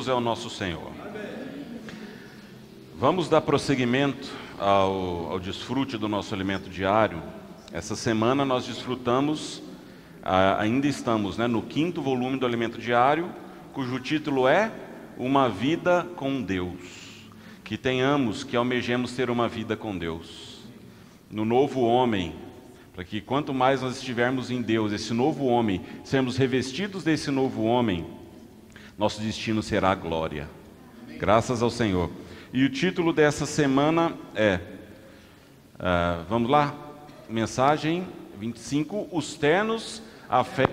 é o nosso Senhor. Vamos dar prosseguimento ao desfrute do nosso alimento diário. Essa semana nós desfrutamos, ainda estamos no 5º volume do alimento diário, cujo título é Uma Vida com Deus. Que almejemos ter uma vida com Deus. No novo homem, para que quanto mais nós estivermos em Deus, esse novo homem, sermos revestidos desse novo homem, nosso destino será a glória. Graças ao Senhor. E o título dessa semana é, vamos lá, mensagem 25, os ternos, a fé.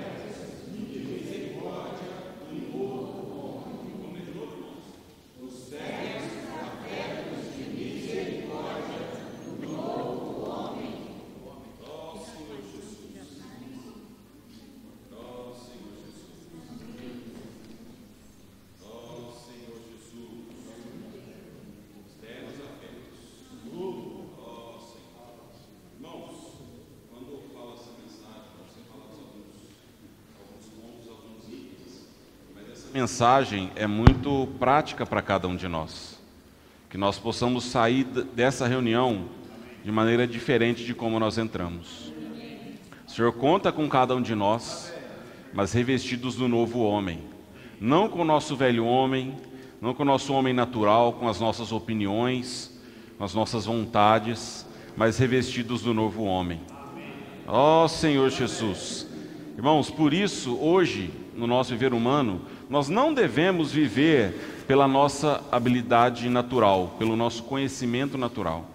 Mensagem é muito prática para cada um de nós, que nós possamos sair dessa reunião de maneira diferente de como nós entramos. O Senhor conta com cada um de nós, mas revestidos do novo homem, não com o nosso velho homem, não com o nosso homem natural, com as nossas opiniões, com as nossas vontades, mas revestidos do novo homem. Ó Senhor Jesus! Irmãos, por isso, hoje, no nosso viver humano, nós não devemos viver pela nossa habilidade natural, pelo nosso conhecimento natural.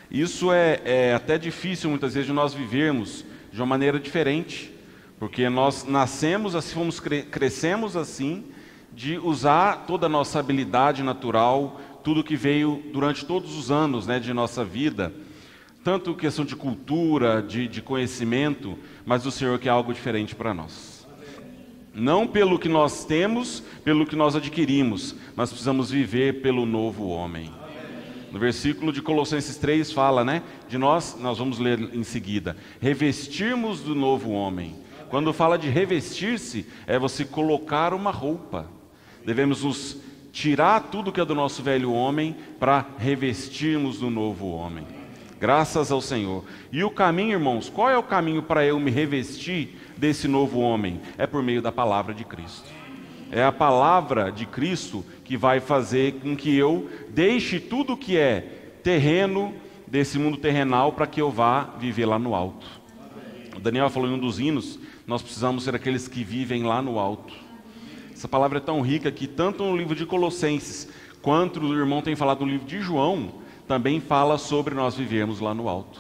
Isso é até difícil muitas vezes de nós vivermos de uma maneira diferente, porque nós nascemos assim, crescemos assim, de usar toda a nossa habilidade natural, tudo que veio durante todos os anos de nossa vida, tanto questão de cultura, de conhecimento, mas o Senhor quer algo diferente para nós. Não pelo que nós temos, pelo que nós adquirimos, mas precisamos viver pelo novo homem. No versículo de Colossenses 3 fala, de nós vamos ler em seguida, revestirmos do novo homem. Quando fala de revestir-se, é você colocar uma roupa. Devemos nos tirar tudo que é do nosso velho homem para revestirmos do novo homem. Graças ao Senhor. E o caminho, irmãos, qual é o caminho para eu me revestir desse novo homem? É por meio da palavra de Cristo. É a palavra de Cristo que vai fazer com que eu deixe tudo que é terreno, desse mundo terrenal, para que eu vá viver lá no alto. O Daniel falou em um dos hinos, nós precisamos ser aqueles que vivem lá no alto. Essa palavra é tão rica que tanto no livro de Colossenses, quanto o irmão tem falado no livro de João, também fala sobre nós vivermos lá no alto.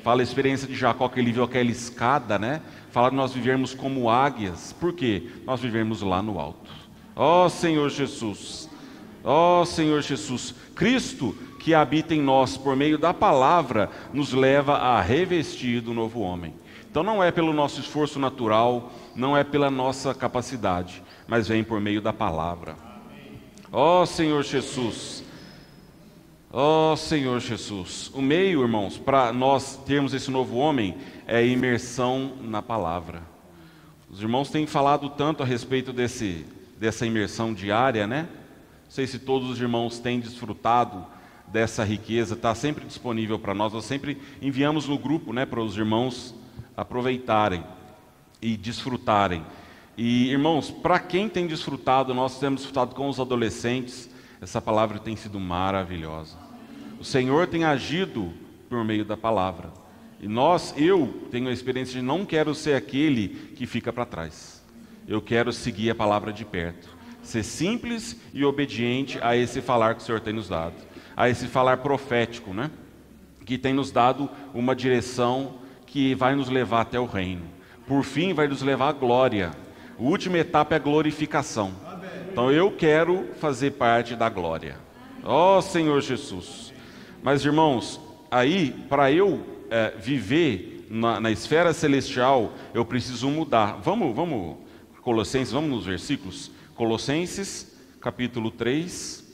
Fala a experiência de Jacó, que ele viu aquela escada, Fala de nós vivermos como águias. Por quê? Nós vivemos lá no alto. Ó Senhor Jesus! Ó Senhor Jesus! Cristo que habita em nós por meio da palavra, nos leva a revestir do novo homem. Então não é pelo nosso esforço natural, não é pela nossa capacidade, mas vem por meio da palavra. Ó Senhor Jesus! Ó Senhor Jesus, o meio, irmãos, para nós termos esse novo homem é a imersão na palavra. Os irmãos têm falado tanto a respeito dessa imersão diária, Não sei se todos os irmãos têm desfrutado dessa riqueza, está sempre disponível para nós. Nós sempre enviamos no grupo, para os irmãos aproveitarem e desfrutarem. E, irmãos, para quem tem desfrutado, nós temos desfrutado com os adolescentes, essa palavra tem sido maravilhosa. O Senhor tem agido por meio da palavra. E eu tenho a experiência de não quero ser aquele que fica para trás. Eu quero seguir a palavra de perto. Ser simples e obediente a esse falar que o Senhor tem nos dado. A esse falar profético, Que tem nos dado uma direção que vai nos levar até o reino. Por fim, vai nos levar à glória. A última etapa é a glorificação. Então eu quero fazer parte da glória. Ó Senhor Jesus! Mas, irmãos, aí, para eu viver na esfera celestial, eu preciso mudar. Vamos, Colossenses, vamos nos versículos. Colossenses, capítulo 3.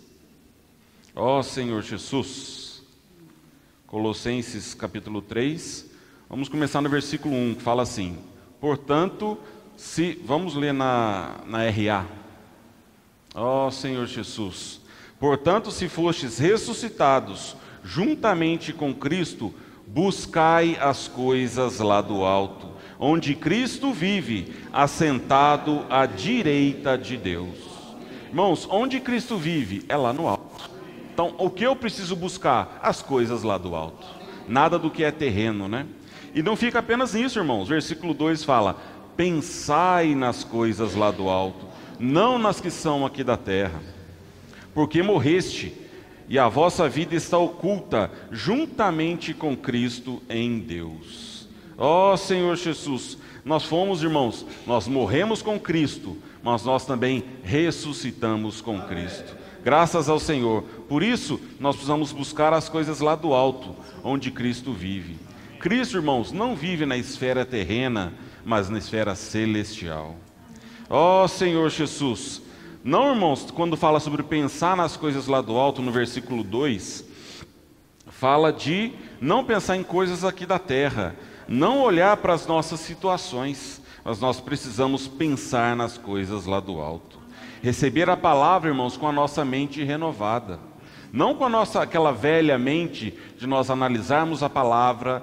Ó Senhor Jesus! Colossenses, capítulo 3. Vamos começar no versículo 1, que fala assim: portanto, vamos ler na RA. Ó Senhor Jesus, portanto, se fostes ressuscitados juntamente com Cristo, buscai as coisas lá do alto, onde Cristo vive, assentado à direita de Deus. Irmãos, onde Cristo vive é lá no alto. Então, o que eu preciso buscar? As coisas lá do alto. Nada do que é terreno, né? E não fica apenas nisso, irmãos. Versículo 2 fala: pensai nas coisas lá do alto, não nas que são aqui da terra. Porque morreste, e a vossa vida está oculta juntamente com Cristo em Deus. Ó Senhor Jesus, nós fomos, irmãos, nós morremos com Cristo, mas nós também ressuscitamos com Cristo. Graças ao Senhor. Por isso, nós precisamos buscar as coisas lá do alto, onde Cristo vive. Cristo, irmãos, não vive na esfera terrena, mas na esfera celestial. Ó Senhor Jesus. Não, irmãos, quando fala sobre pensar nas coisas lá do alto, no versículo 2, fala de não pensar em coisas aqui da terra, não olhar para as nossas situações, mas nós precisamos pensar nas coisas lá do alto. Receber a palavra, irmãos, com a nossa mente renovada. Não com a nossa, aquela velha mente de nós analisarmos a palavra,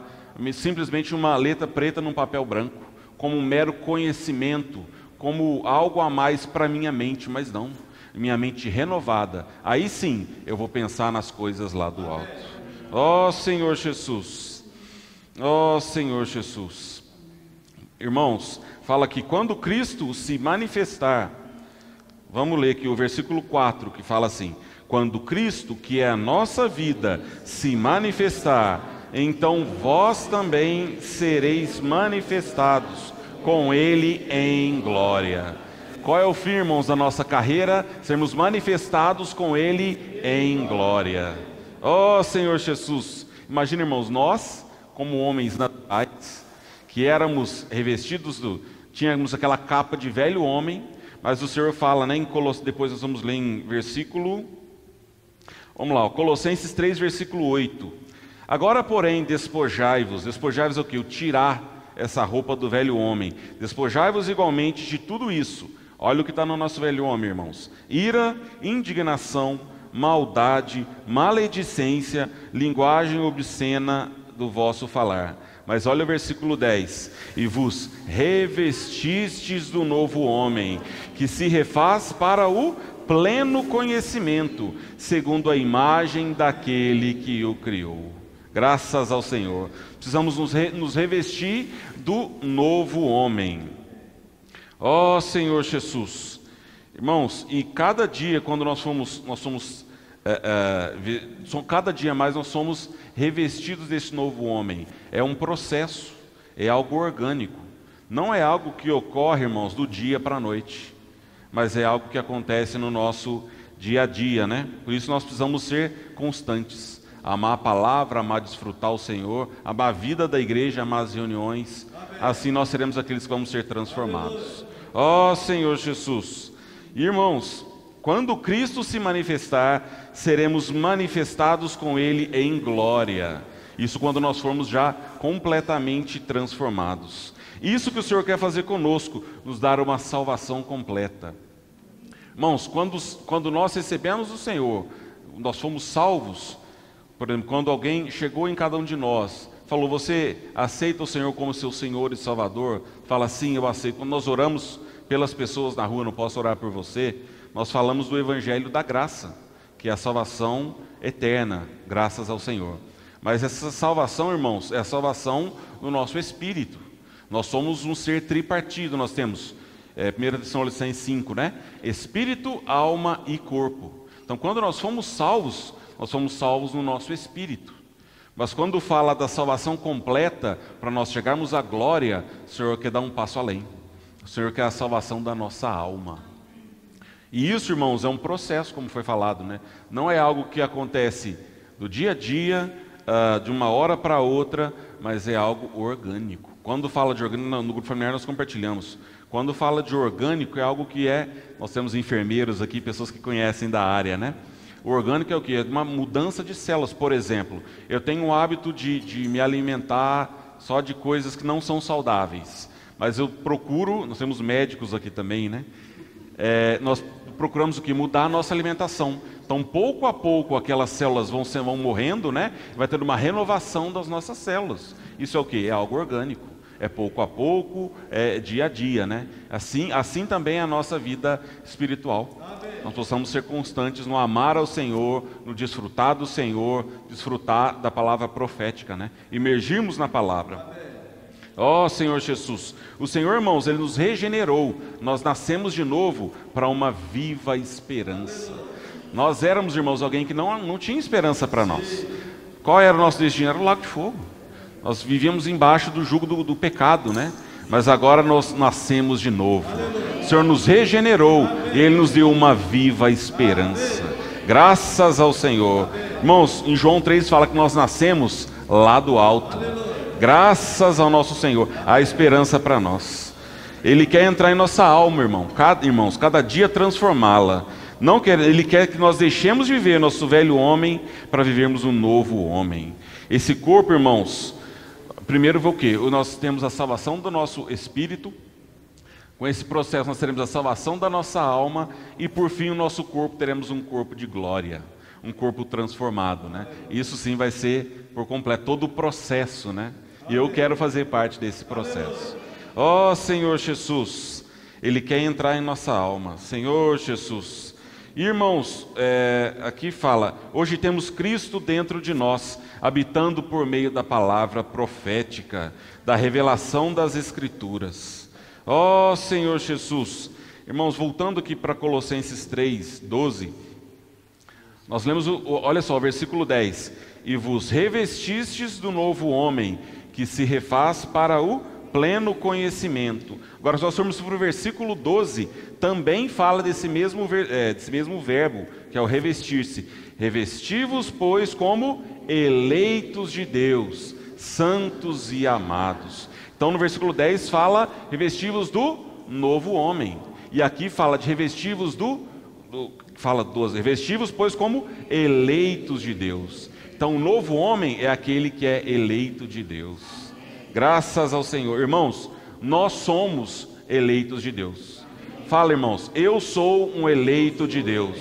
simplesmente uma letra preta num papel branco, como um mero conhecimento, como algo a mais para minha mente, mas não, minha mente renovada. Aí sim, eu vou pensar nas coisas lá do alto. Ó Senhor Jesus. Ó Senhor Jesus. Irmãos, fala que quando Cristo se manifestar, vamos ler aqui o versículo 4, que fala assim: quando Cristo, que é a nossa vida, se manifestar, então vós também sereis manifestados com Ele em glória. Qual é o fim, irmãos, da nossa carreira? Sermos manifestados com Ele em glória. Ó Senhor Jesus. Imagina, irmãos, nós como homens naturais, que éramos revestidos tínhamos aquela capa de velho homem, mas o Senhor fala, né, depois nós vamos ler em versículo, vamos lá, Colossenses 3, versículo 8. Agora, porém, despojai-vos é o que? O tirar essa roupa do velho homem. Despojai-vos igualmente de tudo isso. Olha o que está no nosso velho homem, irmãos: ira, indignação, maldade, maledicência, linguagem obscena do vosso falar. Mas olha o versículo 10: e vos revestistes do novo homem, que se refaz para o pleno conhecimento, segundo a imagem daquele que o criou. Graças ao Senhor. Precisamos nos revestir do novo homem. Ó Senhor Jesus. Irmãos, e cada dia quando cada dia mais nós somos revestidos desse novo homem. É um processo, é algo orgânico. Não é algo que ocorre, irmãos, do dia para a noite, mas é algo que acontece no nosso dia a dia, né? Por isso nós precisamos ser constantes. Amar a palavra, amar desfrutar o Senhor, amar a vida da igreja, amar as reuniões. Assim nós seremos aqueles que vamos ser transformados. Ó Senhor Jesus. Irmãos, quando Cristo se manifestar, seremos manifestados com Ele em glória. Isso quando nós formos já completamente transformados. Isso que o Senhor quer fazer conosco, nos dar uma salvação completa. Irmãos, quando nós recebemos o Senhor, nós fomos salvos. Por exemplo, quando alguém chegou em cada um de nós, falou: você aceita o Senhor como seu Senhor e Salvador? Fala: sim, eu aceito. Quando nós oramos pelas pessoas na rua, não posso orar por você, nós falamos do Evangelho da graça, que é a salvação eterna, graças ao Senhor. Mas essa salvação, irmãos, é a salvação no nosso espírito. Nós somos um ser tripartido, nós temos, 1 Tessalonicenses 5, né? Espírito, alma e corpo. Então, quando nós somos salvos no nosso espírito. Mas quando fala da salvação completa, para nós chegarmos à glória, o Senhor quer dar um passo além. O Senhor quer a salvação da nossa alma. E isso, irmãos, é um processo, como foi falado, né? Não é algo que acontece do dia a dia, de uma hora para outra, mas é algo orgânico. Quando fala de orgânico, no grupo familiar nós compartilhamos. Quando fala de orgânico, é algo que nós temos enfermeiros aqui, pessoas que conhecem da área, né? O orgânico é o quê? É uma mudança de células. Por exemplo, eu tenho o hábito de me alimentar só de coisas que não são saudáveis. Mas eu procuro, nós temos médicos aqui também, né? nós procuramos o que? Mudar a nossa alimentação. Então, pouco a pouco, aquelas células vão morrendo, né? Vai tendo uma renovação das nossas células. Isso é o que? É algo orgânico. É pouco a pouco, é dia a dia, né? Assim também é a nossa vida espiritual. Nós possamos ser constantes no amar ao Senhor, no desfrutar do Senhor, desfrutar da palavra profética, né? Imergirmos na palavra. Ó Senhor Jesus, o Senhor, irmãos, Ele nos regenerou. Nós nascemos de novo para uma viva esperança. Nós éramos, irmãos, alguém que não tinha esperança para nós. Qual era o nosso destino? Era o lago de fogo. Nós vivíamos embaixo do jugo do pecado, né? Mas agora nós nascemos de novo. O Senhor nos regenerou e Ele nos deu uma viva esperança. Graças ao Senhor. Irmãos, em João 3 fala que nós nascemos lá do alto. Graças ao nosso Senhor, há esperança para nós. Ele quer entrar em nossa alma, irmãos, cada dia transformá-la. Ele quer que nós deixemos de viver nosso velho homem para vivermos um novo homem. Esse corpo, irmãos, primeiro vê o quê? Nós temos a salvação do nosso espírito. Com esse processo nós teremos a salvação da nossa alma. E por fim o nosso corpo, teremos um corpo de glória. Um corpo transformado, né? Isso sim vai ser por completo, todo o processo, né? E eu quero fazer parte desse processo. Ó Senhor Jesus, Ele quer entrar em nossa alma. Senhor Jesus. Irmãos, aqui fala, hoje temos Cristo dentro de nós, habitando por meio da palavra profética, da revelação das Escrituras. Ó Senhor Jesus. Irmãos, voltando aqui para Colossenses 3, 12, nós lemos, olha só, o versículo 10. E vos revestistes do novo homem, que se refaz para o pleno conhecimento. Agora, se nós formos para o versículo 12, também fala desse mesmo verbo, que é o revestir-se. Revesti-vos, pois, como eleitos de Deus, santos e amados. Então, no versículo 10 fala, revesti-vos do novo homem. E aqui fala de revesti-vos fala 12, revesti-vos, pois, como eleitos de Deus. Então, o novo homem é aquele que é eleito de Deus. Graças ao Senhor. Irmãos, nós somos eleitos de Deus. Fala, irmãos, eu sou um eleito de Deus.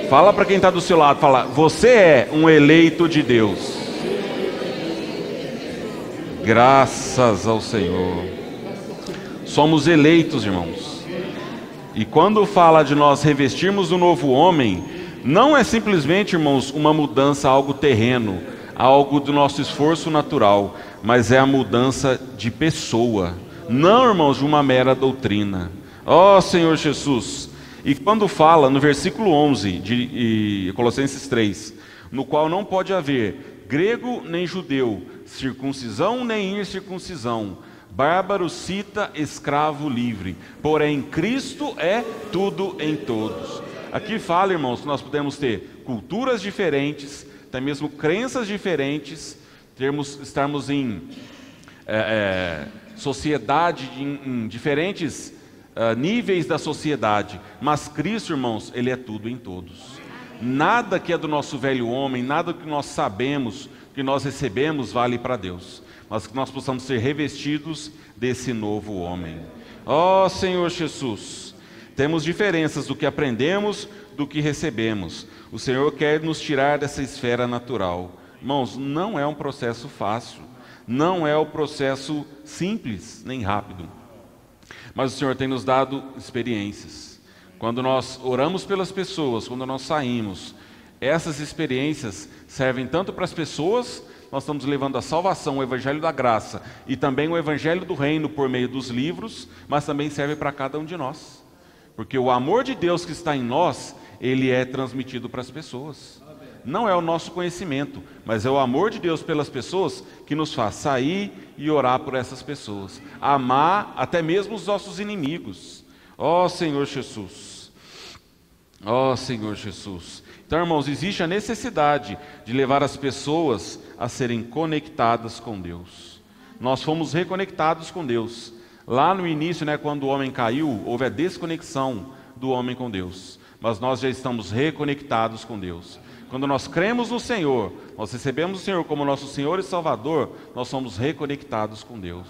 Fala para quem está do seu lado, fala, você é um eleito de Deus. Graças ao Senhor. Somos eleitos, irmãos. E quando fala de nós revestirmos o novo homem, não é simplesmente, irmãos, uma mudança, algo terreno, algo do nosso esforço natural, mas é a mudança de pessoa, não, irmãos, de uma mera doutrina. Ó Senhor Jesus. E quando fala no versículo 11 de Colossenses 3, no qual não pode haver grego nem judeu, circuncisão nem incircuncisão, bárbaro, cita, escravo, livre, porém Cristo é tudo em todos. Aqui fala, irmãos, que nós podemos ter culturas diferentes, até mesmo crenças diferentes, estarmos em sociedade, em diferentes níveis da sociedade, mas Cristo, irmãos, Ele é tudo em todos. Nada que é do nosso velho homem, nada que nós sabemos, que nós recebemos, vale para Deus, mas que nós possamos ser revestidos desse novo homem. Ó Senhor Jesus, temos diferenças do que aprendemos, do que recebemos. O Senhor quer nos tirar dessa esfera natural. Irmãos, não é um processo fácil, não é um processo simples, nem rápido. Mas o Senhor tem nos dado experiências. Quando nós oramos pelas pessoas, quando nós saímos, essas experiências servem tanto para as pessoas, nós estamos levando a salvação, o evangelho da graça, e também o evangelho do reino por meio dos livros, mas também serve para cada um de nós. Porque o amor de Deus que está em nós, ele é transmitido para as pessoas. Não é o nosso conhecimento, mas é o amor de Deus pelas pessoas que nos faz sair e orar por essas pessoas. Amar até mesmo os nossos inimigos. Ó Senhor Jesus. Ó Senhor Jesus. Então, irmãos, existe a necessidade de levar as pessoas a serem conectadas com Deus. Nós fomos reconectados com Deus. Lá no início, quando o homem caiu, houve a desconexão do homem com Deus. Mas nós já estamos reconectados com Deus. Quando nós cremos no Senhor, nós recebemos o Senhor como nosso Senhor e Salvador, nós somos reconectados com Deus.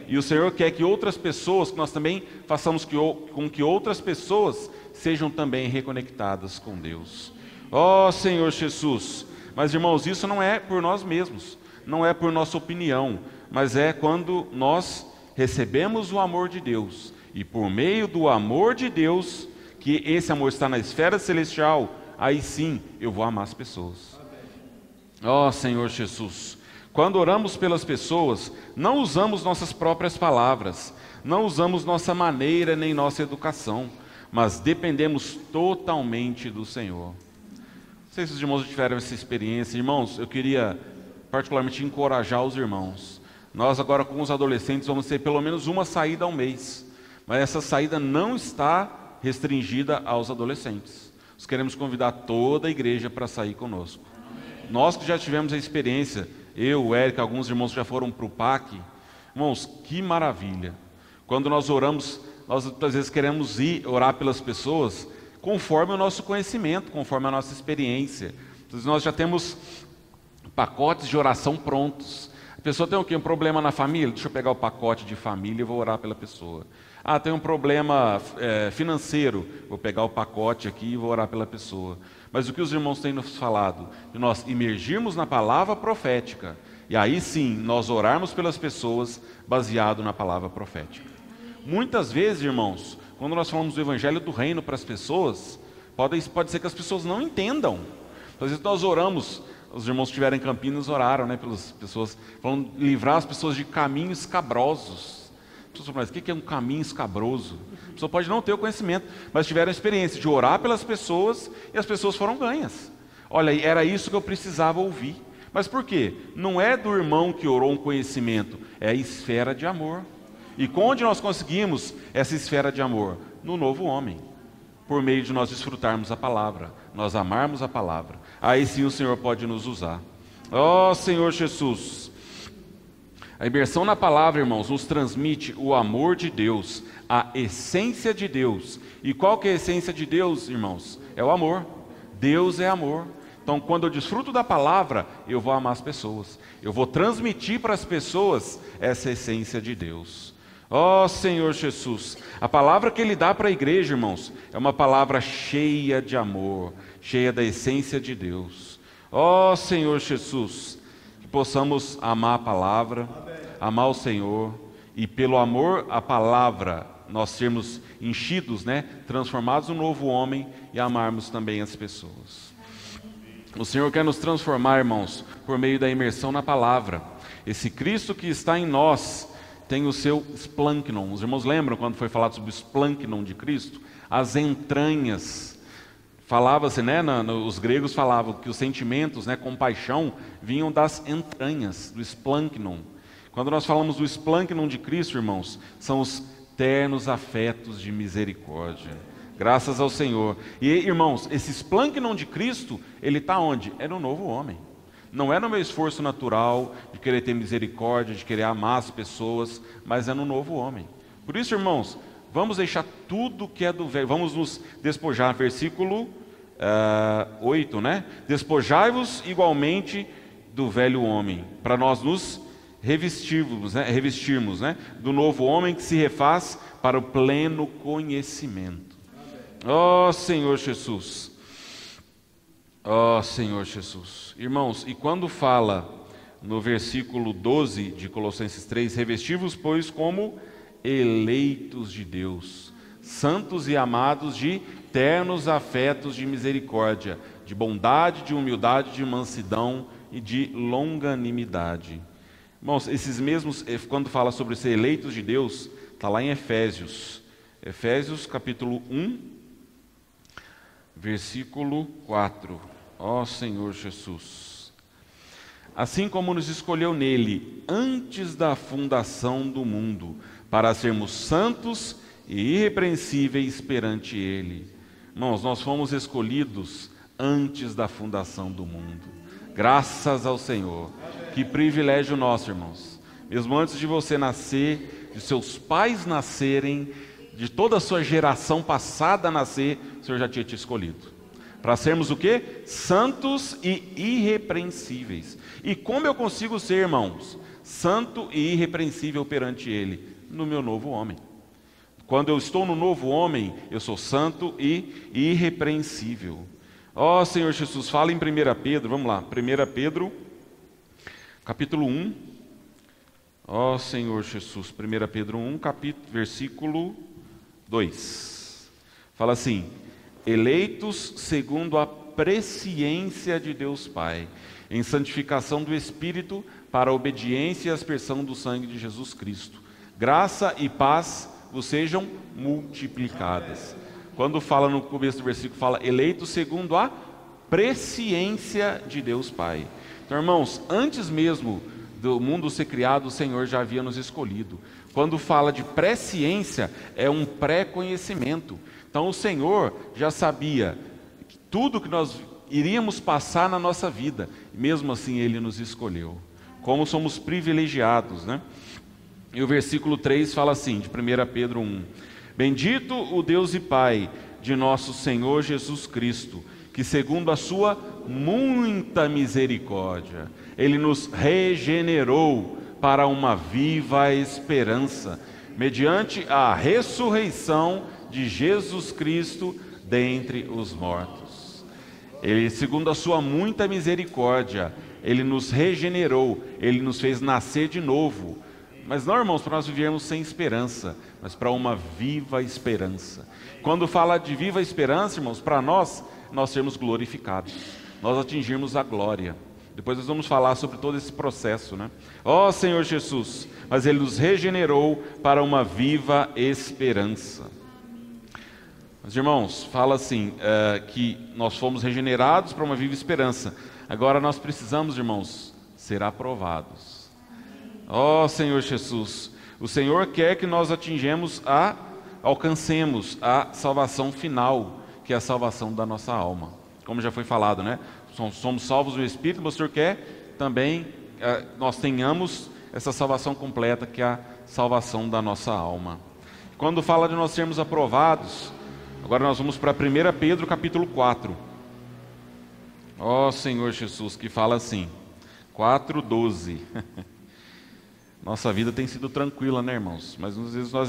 E o Senhor quer que outras pessoas, que nós também façamos com que outras pessoas sejam também reconectadas com Deus. Ó Senhor Jesus! Mas irmãos, isso não é por nós mesmos, não é por nossa opinião, mas é quando nós recebemos o amor de Deus. E por meio do amor de Deus, que esse amor está na esfera celestial, aí sim eu vou amar as pessoas. Ó Senhor Jesus! Quando oramos pelas pessoas, não usamos nossas próprias palavras, não usamos nossa maneira nem nossa educação, mas dependemos totalmente do Senhor. Não sei se os irmãos tiveram essa experiência. Irmãos, eu queria particularmente encorajar os irmãos. Nós agora com os adolescentes vamos ter pelo menos uma saída ao mês, mas essa saída não está restringida aos adolescentes. Nós queremos convidar toda a igreja para sair conosco. Nós que já tivemos a experiência, eu, o Érico, alguns irmãos já foram para o PAC. Irmãos, que maravilha! Quando nós oramos, nós às vezes queremos orar pelas pessoas conforme o nosso conhecimento, conforme a nossa experiência. Então, nós já temos pacotes de oração prontos. A pessoa tem o quê? Um problema na família? Deixa eu pegar o pacote de família e vou orar pela pessoa. Ah, tem um problema financeiro, vou pegar o pacote aqui e vou orar pela pessoa. Mas o que os irmãos têm nos falado? De nós imergirmos na palavra profética, e aí sim, nós orarmos pelas pessoas baseado na palavra profética. Muitas vezes, irmãos, quando nós falamos do evangelho do reino para as pessoas, pode ser que as pessoas não entendam. Às vezes nós oramos, os irmãos que estiveram em Campinas oraram, né, pelas pessoas, falando livrar as pessoas de caminhos escabrosos. As pessoas falam, mas o que é um caminho escabroso? A pessoa pode não ter o conhecimento, mas tiveram a experiência de orar pelas pessoas e as pessoas foram ganhas. Olha, era isso que eu precisava ouvir. Mas por quê? Não é do irmão que orou um conhecimento, é a esfera de amor. E onde nós conseguimos essa esfera de amor? No novo homem. Por meio de nós desfrutarmos a palavra, nós amarmos a palavra. Aí sim o Senhor pode nos usar. Ó Senhor Jesus! A imersão na palavra, irmãos, nos transmite o amor de Deus, a essência de Deus. E qual que é a essência de Deus, irmãos? É o amor. Deus é amor. Então, quando eu desfruto da palavra, eu vou amar as pessoas. Eu vou transmitir para as pessoas essa essência de Deus. Ó Senhor Jesus, a palavra que Ele dá para a igreja, irmãos, é uma palavra cheia de amor, cheia da essência de Deus. Ó Senhor Jesus, que possamos amar a palavra, amar o Senhor, e pelo amor à palavra, nós sermos enchidos, transformados num novo homem e amarmos também as pessoas. O Senhor quer nos transformar, irmãos, por meio da imersão na palavra. Esse Cristo que está em nós tem o seu esplâncnon. Os irmãos lembram quando foi falado sobre o esplâncnon de Cristo? As entranhas. Falava-se, os gregos falavam que os sentimentos, compaixão, vinham das entranhas, do esplâncnon. Quando nós falamos do esplâncnon de Cristo, irmãos, são os ternos afetos de misericórdia. Graças ao Senhor. E, irmãos, esse esplâncnon de Cristo, ele está onde? É no novo homem. Não é no meu esforço natural de querer ter misericórdia, de querer amar as pessoas, mas é no novo homem. Por isso, irmãos, vamos deixar tudo que é do velho. Vamos nos despojar, versículo 8, Despojai-vos igualmente do velho homem, para nós nos revestirmos, do novo homem que se refaz para o pleno conhecimento. Ó Senhor Jesus, ó Senhor Jesus. Irmãos, e quando fala no versículo 12 de Colossenses 3, revesti-vos, pois, como eleitos de Deus, santos e amados de ternos afetos de misericórdia, de bondade, de humildade, de mansidão e de longanimidade. Irmãos, esses mesmos, quando fala sobre ser eleitos de Deus, está lá em Efésios. Efésios capítulo 1, versículo 4. Ó Senhor Jesus. Assim como nos escolheu nele antes da fundação do mundo, para sermos santos e irrepreensíveis perante ele. Irmãos, nós fomos escolhidos antes da fundação do mundo. Graças ao Senhor. Que privilégio nosso, irmãos. Mesmo antes de você nascer, de seus pais nascerem, de toda a sua geração passada nascer, o Senhor já tinha te escolhido. Para sermos o quê? Santos e irrepreensíveis. E como eu consigo ser, irmãos, santo e irrepreensível perante Ele? No meu novo homem. Quando eu estou no novo homem, eu sou santo e irrepreensível. Ó Senhor Jesus, fala em 1 Pedro, vamos lá, 1 Pedro, capítulo 1. Ó Senhor Jesus, 1 Pedro 1, versículo 2. Fala assim: eleitos segundo a presciência de Deus Pai, em santificação do Espírito, para a obediência e aspersão do sangue de Jesus Cristo. Graça e paz vos sejam multiplicadas. Quando fala no começo do versículo, fala eleitos segundo a presciência de Deus Pai. Então, irmãos, antes mesmo do mundo ser criado, o Senhor já havia nos escolhido. Quando fala de presciência, é um pré-conhecimento. Então, o Senhor já sabia tudo que nós iríamos passar na nossa vida. Mesmo assim, Ele nos escolheu. Como somos privilegiados, né? E o versículo 3 fala assim, de 1 Pedro 1. Bendito o Deus e Pai de nosso Senhor Jesus Cristo, que segundo a sua muita misericórdia, Ele nos regenerou para uma viva esperança, mediante a ressurreição de Jesus Cristo dentre os mortos. Ele, segundo a sua muita misericórdia, Ele nos regenerou, Ele nos fez nascer de novo. Mas não, irmãos, para nós vivermos sem esperança, mas para uma viva esperança. Quando fala de viva esperança, irmãos, para nós sermos glorificados, nós atingirmos a glória. Depois nós vamos falar sobre todo esse processo, né? Ó Senhor Jesus, mas Ele nos regenerou para uma viva esperança. Mas, irmãos, fala assim, que nós fomos regenerados para uma viva esperança. Agora nós precisamos, irmãos, ser aprovados. Ó Senhor Jesus, o Senhor quer que nós alcancemos a salvação final, que é a salvação da nossa alma. Como já foi falado, né? Somos salvos no Espírito, mas o Senhor quer também nós tenhamos essa salvação completa, que é a salvação da nossa alma. Quando fala de nós sermos aprovados, agora nós vamos para 1 Pedro capítulo 4. Ó Senhor Jesus, que fala assim, 4:12. Nossa vida tem sido tranquila, né, irmãos? Mas às vezes nós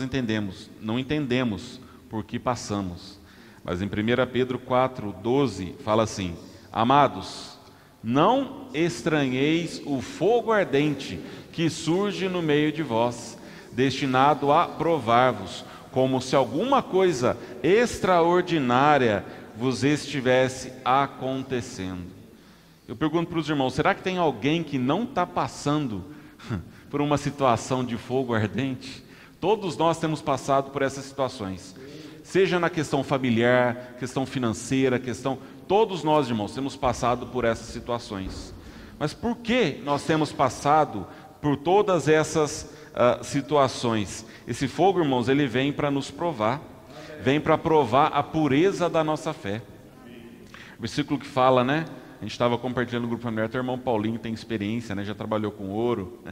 não entendemos por que passamos. Mas em 1 Pedro 4:12 fala assim: amados, não estranheis o fogo ardente que surge no meio de vós, destinado a provar-vos, como se alguma coisa extraordinária vos estivesse acontecendo. Eu pergunto para os irmãos, será que tem alguém que não está passando por uma situação de fogo ardente? Todos nós temos passado por essas situações, seja na questão familiar, questão financeira, todos nós, irmãos, temos passado por essas situações. Mas por que nós temos passado por todas essas situações? Esse fogo, irmãos, ele vem para nos provar, vem para provar a pureza da nossa fé. O versículo que fala, né? A gente estava compartilhando no grupo familiar, teu irmão Paulinho tem experiência, né? Já trabalhou com ouro.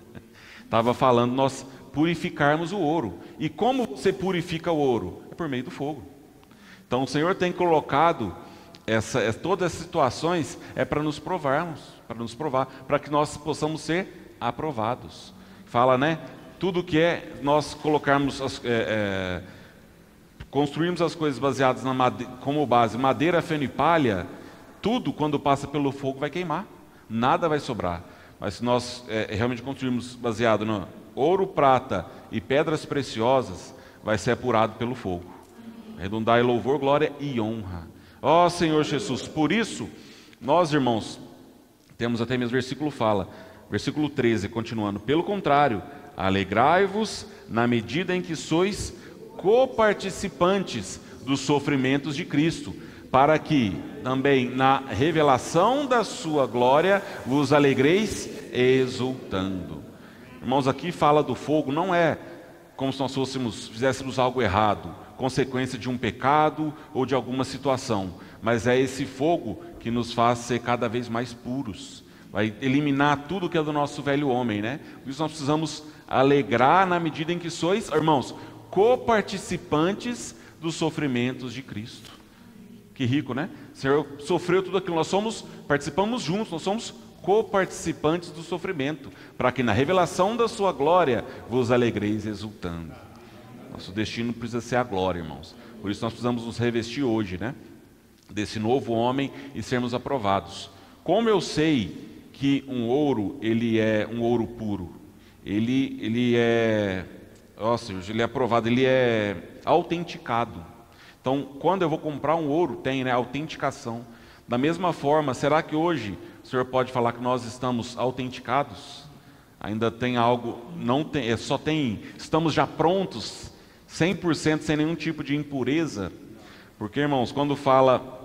Estava falando nós purificarmos o ouro. E como você purifica o ouro? É por meio do fogo. Então o Senhor tem colocado todas as situações para nos provarmos, para que nós possamos ser aprovados. Fala, né? Tudo que nós colocarmos, construirmos as coisas baseadas como base, madeira, feno e palha, tudo quando passa pelo fogo vai queimar, nada vai sobrar. Mas se nós realmente construirmos baseado no ouro, prata e pedras preciosas, vai ser apurado pelo fogo. Redundar em louvor, glória e honra. Ó Senhor Jesus, por isso, nós, irmãos, temos até mesmo versículo fala, versículo 13, continuando, pelo contrário, alegrai-vos na medida em que sois coparticipantes dos sofrimentos de Cristo, para que também na revelação da sua glória vos alegreis exultando. Irmãos, aqui fala do fogo, não é como se nós fizéssemos algo errado, consequência de um pecado ou de alguma situação, mas é esse fogo que nos faz ser cada vez mais puros, vai eliminar tudo que é do nosso velho homem, né? Por isso nós precisamos alegrar na medida em que sois, irmãos, coparticipantes dos sofrimentos de Cristo. Que rico, né? O Senhor sofreu tudo aquilo, participamos juntos, nós somos coparticipantes do sofrimento, para que na revelação da sua glória vos alegreis exultando. Nosso destino precisa ser a glória, irmãos. Por isso nós precisamos nos revestir hoje, né? Desse novo homem e sermos aprovados. Como eu sei que um ouro, ele é um ouro puro, ele é aprovado, ele é autenticado. Então, quando eu vou comprar um ouro, tem, né, autenticação. Da mesma forma, será que hoje o Senhor pode falar que nós estamos autenticados? Ainda tem algo, não tem, estamos já prontos, 100% sem nenhum tipo de impureza? Porque, irmãos, quando fala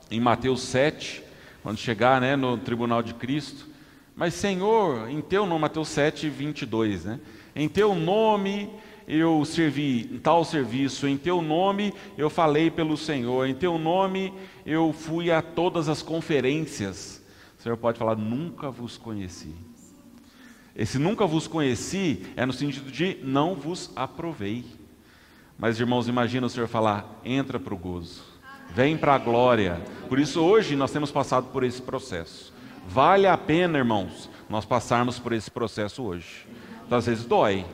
em Mateus 7, quando chegar, né, no tribunal de Cristo, mas Senhor, em teu nome, Mateus 7, 22, né? Em teu nome eu servi em tal serviço, em teu nome eu falei pelo Senhor, em teu nome eu fui a todas as conferências. O Senhor pode falar, nunca vos conheci. Esse nunca vos conheci é no sentido de não vos aprovei. Mas, irmãos, imagina o Senhor falar, entra para o gozo, vem para a glória. Por isso hoje nós temos passado por esse processo. Vale a pena, irmãos, nós passarmos por esse processo hoje. Então, às vezes dói,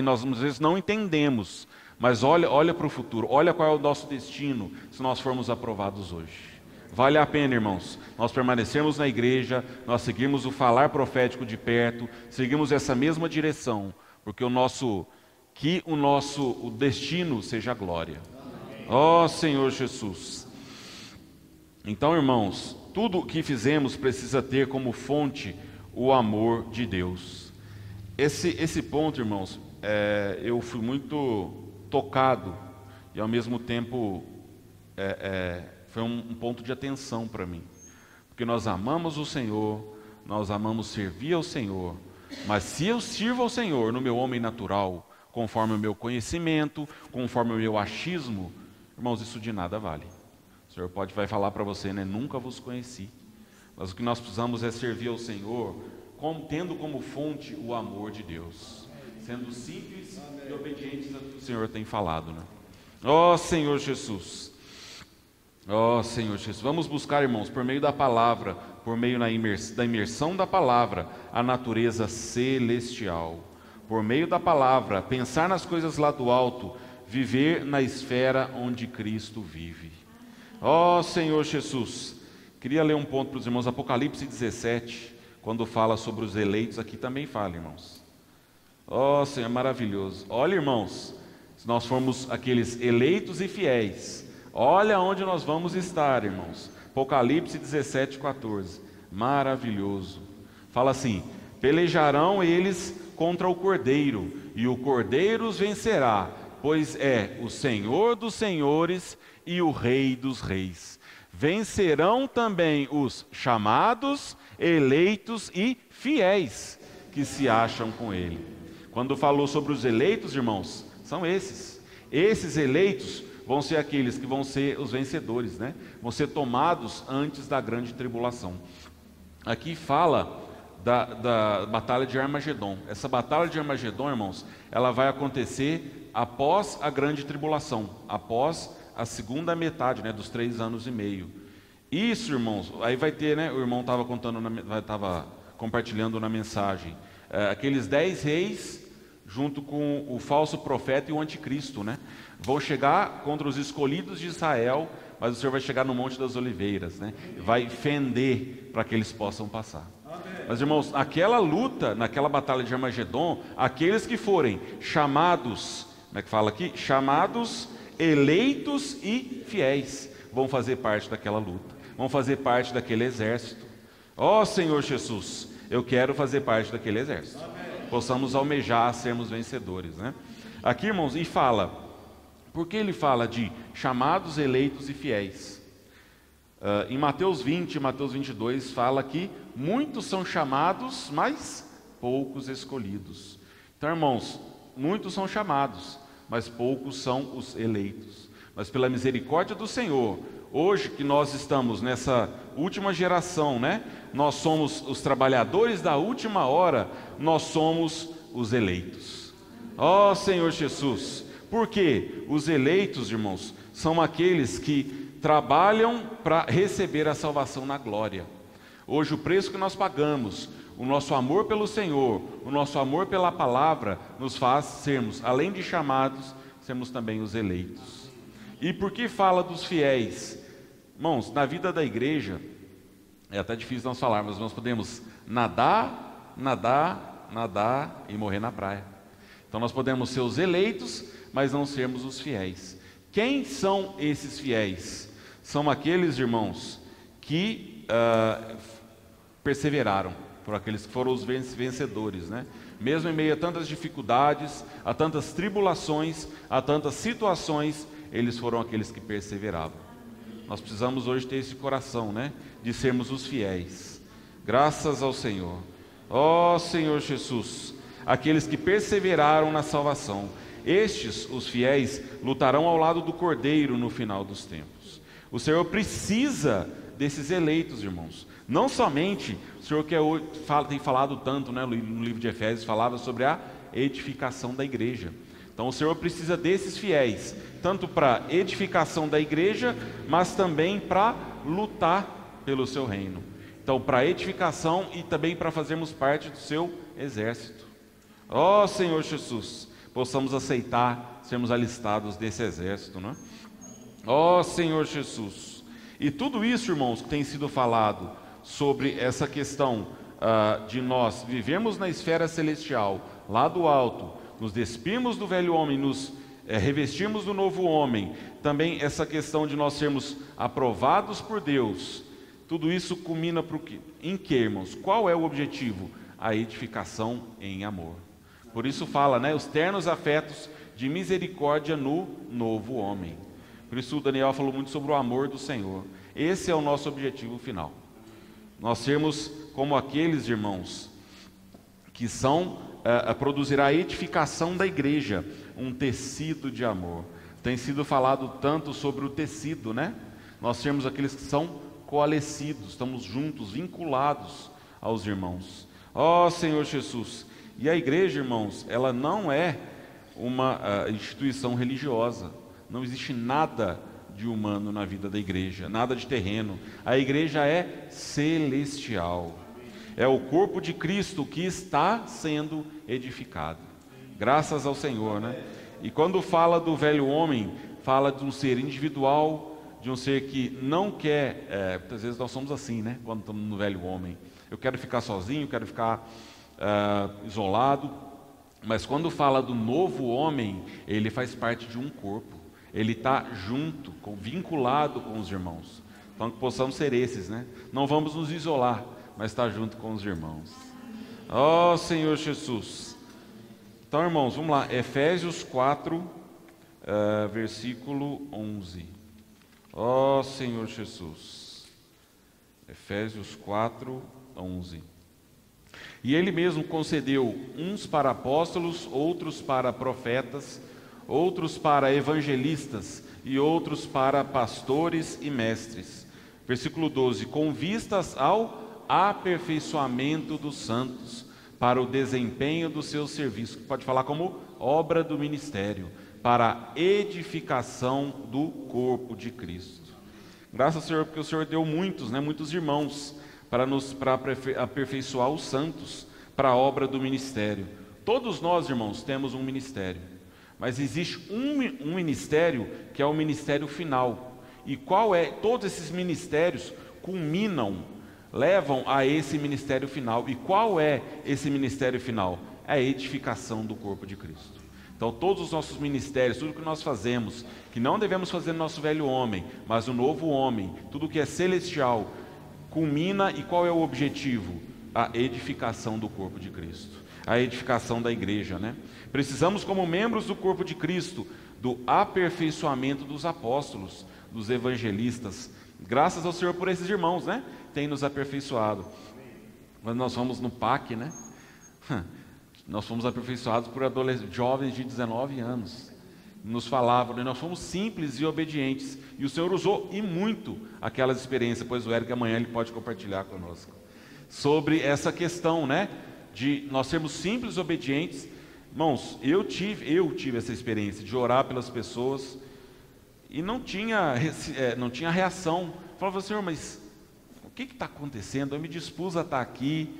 nós às vezes não entendemos, mas olha para o futuro, olha qual é o nosso destino se nós formos aprovados hoje. Vale a pena, irmãos, nós permanecermos na igreja, nós seguirmos o falar profético de perto, seguirmos essa mesma direção, porque o destino seja a glória. Ó Senhor Jesus. Então, irmãos, tudo o que fizemos precisa ter como fonte o amor de Deus. Esse ponto, irmãos, eu fui muito tocado e ao mesmo tempo foi um ponto de atenção para mim, porque nós amamos o Senhor, nós amamos servir ao Senhor, mas se eu sirvo ao Senhor no meu homem natural, conforme o meu conhecimento, conforme o meu achismo, irmãos, isso de nada vale. O Senhor vai falar para você, né? Nunca vos conheci. Mas o que nós precisamos é servir ao Senhor, tendo como fonte o amor de Deus, sendo simples e obedientes ao que o Senhor tem falado, né? Ó Senhor Jesus, ó Senhor Jesus, vamos buscar, irmãos, por meio da palavra, por meio da imersão da palavra, a natureza celestial, por meio da palavra, pensar nas coisas lá do alto, viver na esfera onde Cristo vive. Ó Senhor Jesus, queria ler um ponto para os irmãos, Apocalipse 17, quando fala sobre os eleitos, aqui também fala, irmãos. Ó Senhor, maravilhoso. Olha, irmãos, se nós formos aqueles eleitos e fiéis, olha onde nós vamos estar, irmãos. Apocalipse 17, 14, maravilhoso. Fala assim, pelejarão eles contra o Cordeiro, e o Cordeiro os vencerá, pois é o Senhor dos senhores e o Rei dos reis. Vencerão também os chamados, eleitos e fiéis que se acham com ele. Quando falou sobre os eleitos, irmãos, são esses. Esses eleitos vão ser aqueles que vão ser os vencedores, né? Vão ser tomados antes da grande tribulação. Aqui fala da batalha de Armagedon. Essa batalha de Armagedon, irmãos, ela vai acontecer após a grande tribulação, após a segunda metade, né, dos 3 anos e meio. Isso, irmãos, aí vai ter, né, o irmão estava compartilhando na mensagem, aqueles 10 reis, junto com o falso profeta e o anticristo, né, vão chegar contra os escolhidos de Israel, mas o Senhor vai chegar no Monte das Oliveiras, né, vai fender para que eles possam passar. Mas, irmãos, aquela luta, naquela batalha de Armagedon, aqueles que forem chamados, como é que fala aqui? Chamados, eleitos e fiéis, vão fazer parte daquela luta, vão fazer parte daquele exército. Ó Senhor Jesus, eu quero fazer parte daquele exército. Possamos almejar sermos vencedores, né? Aqui, irmãos, e fala, por que ele fala de chamados, eleitos e fiéis? Em Mateus 20 e Mateus 22 fala que muitos são chamados, mas poucos escolhidos. Então, irmãos, muitos são chamados, mas poucos são os eleitos. Mas pela misericórdia do Senhor, hoje que nós estamos nessa última geração, né? Nós somos os trabalhadores da última hora, nós somos os eleitos. Ó Senhor Jesus, porque os eleitos, irmãos, são aqueles que trabalham para receber a salvação na glória. Hoje o preço que nós pagamos, o nosso amor pelo Senhor, o nosso amor pela palavra, nos faz sermos, além de chamados, sermos também os eleitos. E por que fala dos fiéis? Irmãos, na vida da igreja, é até difícil nós falarmos, nós podemos nadar, nadar, nadar e morrer na praia. Então nós podemos ser os eleitos, mas não sermos os fiéis. Quem são esses fiéis? São aqueles, irmãos, que perseveraram, por aqueles que foram os vencedores, né? Mesmo em meio a tantas dificuldades, a tantas tribulações, a tantas situações, eles foram aqueles que perseveravam. Nós precisamos hoje ter esse coração, né? De sermos os fiéis. Graças ao Senhor. Ó Senhor Jesus, aqueles que perseveraram na salvação. Estes, os fiéis, lutarão ao lado do Cordeiro no final dos tempos. O Senhor precisa desses eleitos, irmãos. Não somente, o Senhor que tem falado tanto, né, no livro de Efésios, falava sobre a edificação da igreja. Então o Senhor precisa desses fiéis, tanto para edificação da igreja, mas também para lutar pelo seu reino. Então para edificação e também para fazermos parte do seu exército. Ó Senhor Jesus, possamos aceitar sermos alistados desse exército, né? Ó Senhor Jesus. E tudo isso, irmãos, que tem sido falado sobre essa questão de nós vivemos na esfera celestial, lá do alto, nos despirmos do velho homem, nos revestirmos do novo homem, também essa questão de nós sermos aprovados por Deus, tudo isso culmina em que, irmãos? Qual é o objetivo? A edificação em amor. Por isso fala, né, os ternos afetos de misericórdia no novo homem. Por isso o Daniel falou muito sobre o amor do Senhor. Esse é o nosso objetivo final. Nós sermos como aqueles, irmãos, que produzirá a edificação da igreja, um tecido de amor. Tem sido falado tanto sobre o tecido, né? Nós sermos aqueles que são coalescidos, estamos juntos, vinculados aos irmãos. Ó Senhor Jesus. E a igreja, irmãos, ela não é uma instituição religiosa. Não existe nada de humano na vida da igreja, nada de terreno. A igreja é celestial. É o corpo de Cristo que está sendo edificado. Graças ao Senhor, né? E quando fala do velho homem, fala de um ser individual, de um ser que não quer, muitas vezes nós somos assim, né? Quando estamos no velho homem. Eu quero ficar sozinho, quero ficar isolado. Mas quando fala do novo homem, ele faz parte de um corpo. Ele está junto, vinculado com os irmãos. Então que possamos ser esses, né? Não vamos nos isolar, mas estar junto com os irmãos. Ó Senhor Jesus. Então, irmãos, vamos lá. Efésios 4, versículo 11. Ó Senhor Jesus. Efésios 4, 11. E ele mesmo concedeu uns para apóstolos, outros para profetas, outros para evangelistas e outros para pastores e mestres. Versículo 12, com vistas ao aperfeiçoamento dos santos, para o desempenho do seu serviço, pode falar como obra do ministério, para a edificação do corpo de Cristo. Graças ao Senhor, porque o Senhor deu muitos, né, muitos irmãos, para aperfeiçoar os santos, para a obra do ministério. Todos nós, irmãos, temos um ministério. Mas existe um ministério que é o ministério final. E qual é? Todos esses ministérios culminam, levam a esse ministério final. E qual é esse ministério final? É a edificação do corpo de Cristo. Então todos os nossos ministérios, tudo que nós fazemos, que não devemos fazer no nosso velho homem, mas o novo homem, tudo que é celestial, culmina, e qual é o objetivo? A edificação do corpo de Cristo. A edificação da igreja, né? Precisamos, como membros do corpo de Cristo, do aperfeiçoamento dos apóstolos, dos evangelistas. Graças ao Senhor por esses irmãos, né? Tem nos aperfeiçoado. Quando nós fomos no PAC, né? Nós fomos aperfeiçoados por jovens de 19 anos. Nos falavam, né? Nós fomos simples e obedientes. E o Senhor usou e muito aquelas experiências, pois o Érico amanhã ele pode compartilhar conosco. Sobre essa questão, né? De nós sermos simples e obedientes. Irmãos, eu tive essa experiência de orar pelas pessoas e não tinha reação. Falava, Senhor, mas o que está acontecendo? Eu me dispus a estar aqui,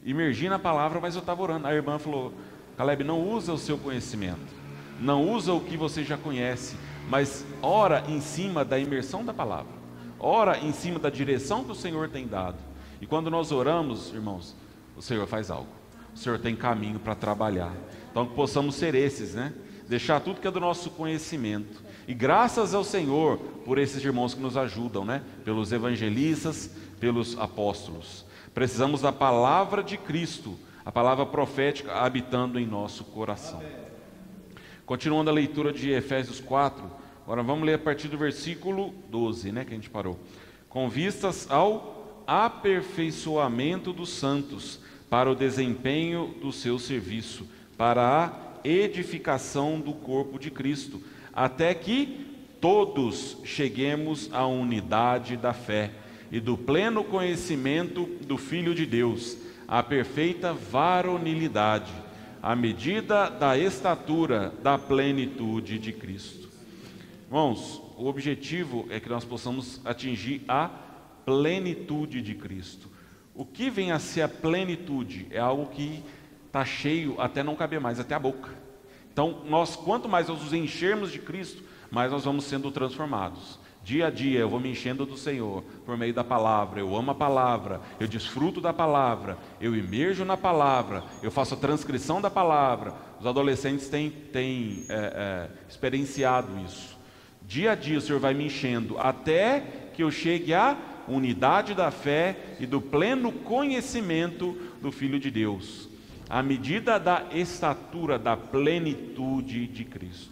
imergi na palavra, mas eu estava orando. A irmã falou, Caleb, não usa o seu conhecimento, não usa o que você já conhece, mas ora em cima da imersão da palavra, ora em cima da direção que o Senhor tem dado. E quando nós oramos, irmãos, o Senhor faz algo, o Senhor tem caminho para trabalhar. Então que possamos ser esses, né? Deixar tudo que é do nosso conhecimento. E graças ao Senhor por esses irmãos que nos ajudam, né? Pelos evangelistas, pelos apóstolos. Precisamos da palavra de Cristo, a palavra profética habitando em nosso coração. Continuando a leitura de Efésios 4, agora vamos ler a partir do versículo 12, né? Que a gente parou. Com vistas ao aperfeiçoamento dos santos, para o desempenho do seu serviço, para a edificação do corpo de Cristo, até que todos cheguemos à unidade da fé e do pleno conhecimento do Filho de Deus, à perfeita varonilidade, à medida da estatura da plenitude de Cristo. Irmãos, o objetivo é que nós possamos atingir a plenitude de Cristo. O que vem a ser a plenitude é algo que está cheio até não caber mais, até a boca. Então, quanto mais nós nos enchermos de Cristo, mais nós vamos sendo transformados. Dia a dia eu vou me enchendo do Senhor, por meio da palavra, eu amo a palavra, eu desfruto da palavra, eu imerjo na palavra, eu faço a transcrição da palavra. Os adolescentes têm experienciado isso. Dia a dia o Senhor vai me enchendo, até que eu chegue à unidade da fé e do pleno conhecimento do Filho de Deus, à medida da estatura da plenitude de Cristo.